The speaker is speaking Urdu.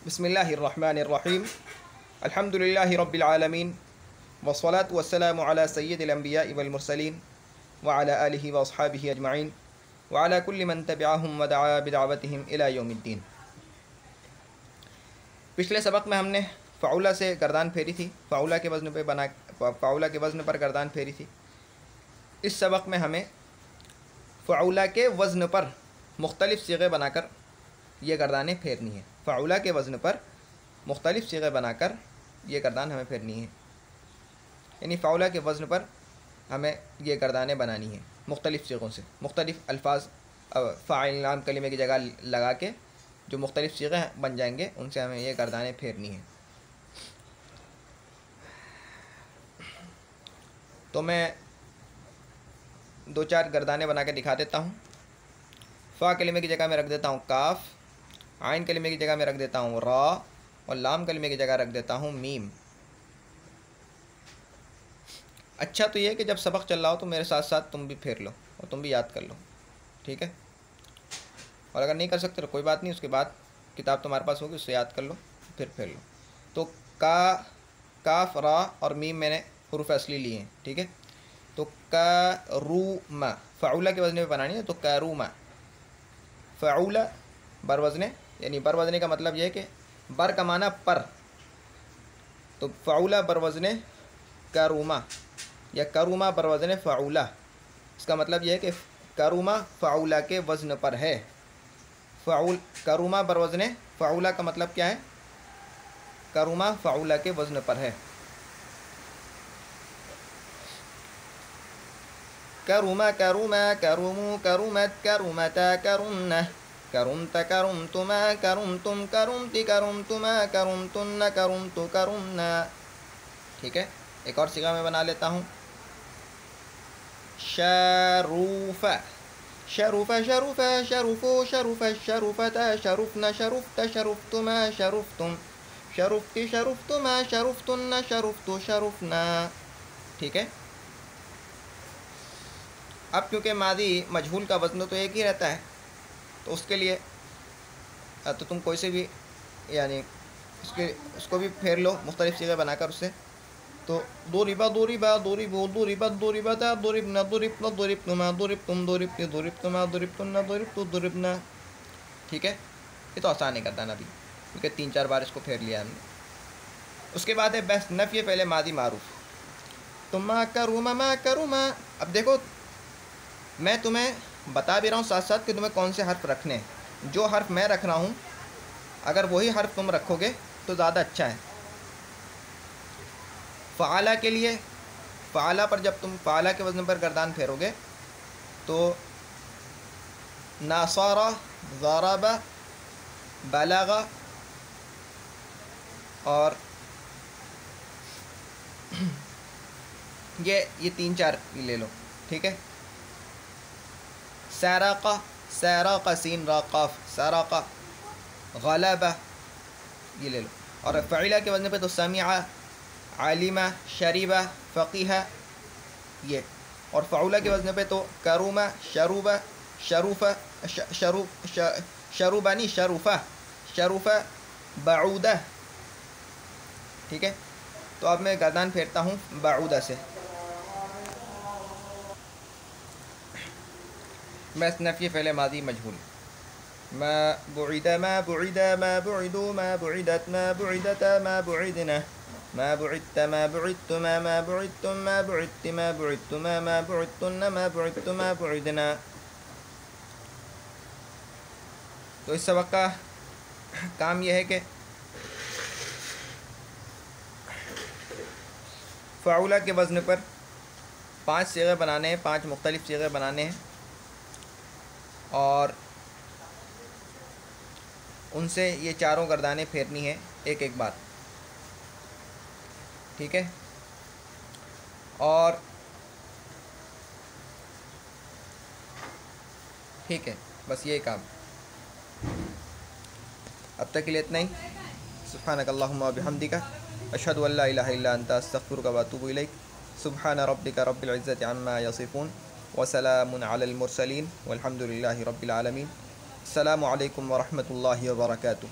بسم اللہ الرحمن الرحیم الحمد للہ رب العالمین والصلاة والسلام علی سید الانبیاء والمرسلین وعلی آلہ واصحابہ اجمعین وعلی کل من تبعہم ودعا بدعوتہم الی یوم الدین۔ پچھلے سبق میں ہم نے فعولہ سے گردان پھیری تھی، فعولہ کے وزن پر گردان پھیری تھی۔ اس سبق میں ہمیں فعولہ کے وزن پر مختلف صیغے بنا کر یہ گردانیں پھیرنی ہیں۔ فعولہ کے وزن پر مختلف صیغے بنا کر یہ گردان ہمیں پھیرنی ہے، یعنی فعولہ کے وزن پر ہمیں یہ گردانیں بنانی ہیں مختلف صیغوں سے، مختلف الفاظ فاعل نام کلمے کی جگہ لگا کے جو مختلف صیغے بن جائیں گے ان سے ہمیں یہ گردانیں پھیرنی ہیں۔ تو میں دو چار گردانیں بنا کے دکھا دیتا ہوں۔ فا کلمے کی جگہ میں رکھ دیتا ہوں کاف، عین کلمے کی جگہ میں رکھ دیتا ہوں را، اور لام کلمے کی جگہ رکھ دیتا ہوں میم۔ اچھا تو یہ کہ جب سبق چل رہا ہو تو میرے ساتھ ساتھ تم بھی پھیر لو اور تم بھی یاد کر لو، ٹھیک ہے؟ اور اگر نہیں کر سکتے تو کوئی بات نہیں، اس کے بعد کتاب تمہارے پاس ہوگی، اس سے یاد کر لو پھر پھیر لو۔ تو کاف را اور میم میں نے حروف اصلی لیے ہیں، ٹھیک ہے؟ تو کروما فعولہ کے وزن پہ بنانی ہے، تو کروما فعولہ بر وزن، یعنی بر وزن کا مطلب یہ ہے کہ بر کا معنی پر، تو فعولہ بر وزن کروما یا کروما بر وزن فعولہ، اس کا مطلب یہ ہے کہ کروما فعولہ کے وزن پر ہے۔ کروما بر وزن فعولہ کا مطلب کیا ہے؟ کروما فعولہ کے وزن پر ہے۔ کروما کروما کرومو کرومت کرومتا کرمنہ کرمت کرمتما کرمتم کرمتی کرمتما کرمتن کرمتو کرمنا، ٹھیک ہے؟ ایک اور صیغہ میں بنا لیتا ہوں، شروف شروف شروف شروفو شروف شروفتا شروفن شروفت شروفتما شروفتم شروفتی شروفتما شروفتن شروفتو شروفنا، ٹھیک ہے؟ اب کیونکہ ماضی مجہول کا وزن تو ایک ہی رہتا ہے، تو اس کے لیے تو تم کوئی سے بھی یعنی اس کو بھی پھیر لو مختلف صیغے بنا کر اس سے۔ تو ضربا ضربا ضربوا ضربت ضربتا ضربنا ضربنا ضربتما ضربتم ضربتی ضربتما ضربتن ضربتو ضربنا، ٹھیک ہے؟ یہ تو آسان ہے گردانہ بھی، کیونکہ 3-4 بار اس کو پھیر لیا ہم نے۔ اس کے بعد ہے بحث نفی پہلے ماضی معروف، تو ما کروما ما کروما۔ اب دیکھو میں تمہیں بتا بھی رہا ہوں ساتھ ساتھ کہ تمہیں کون سے حرف رکھنے ہیں۔ جو حرف میں رکھ رہا ہوں اگر وہی حرف تم رکھو گے تو زیادہ اچھا ہے۔ فعالہ کے لیے، فعالہ پر جب تم فعالہ کے وزن پر گردان پھیرو گے تو ناصارہ ضرب بلغ اور یہ 3-4 لے لو، ٹھیک ہے؟ سرق سرق سین را قاف سرق، غلب یہ لے لو۔ اور فعیلہ کے وزن پہ تو سمع علم شرب فقیہ یہ، اور فعولہ کے وزن پہ تو کروم شروب شروف شروبانی شروفہ شروف بعودہ، ٹھیک ہے؟ تو اب میں گردان پھیرتا ہوں بعودہ سے۔ میں نفی فعل ماضی مجہول، ما بعد ما بعد ما بعدوا ما بعدت ما بعدتا ما بعدنا ما بعدت ما بعدتما ما بعدتم ما بعدت ما بعدتما ما بعدتن ما بعدت ما بعدنا۔ تو اس سبق کا کام یہ ہے کہ فعولہ کے وزن پر 5 صیغے بنانے ہیں، 5 مختلف صیغے بنانے ہیں، اور ان سے یہ چاروں گردانیں پھیرنی ہیں ایک ایک بار، ٹھیک ہے؟ اور ٹھیک ہے، بس یہی کام اب تک کے لیے اتنا ہی۔ سبحانک اللہم و بحمدک اشہد ان لا الہ الا انت استغفرک و اتوب الیک۔ سبحان ربک رب العزۃ عما یصفون وسلام علی المرسلین والحمد للہ رب العالمین۔ السلام علیکم ورحمۃ اللہ وبرکاتہ۔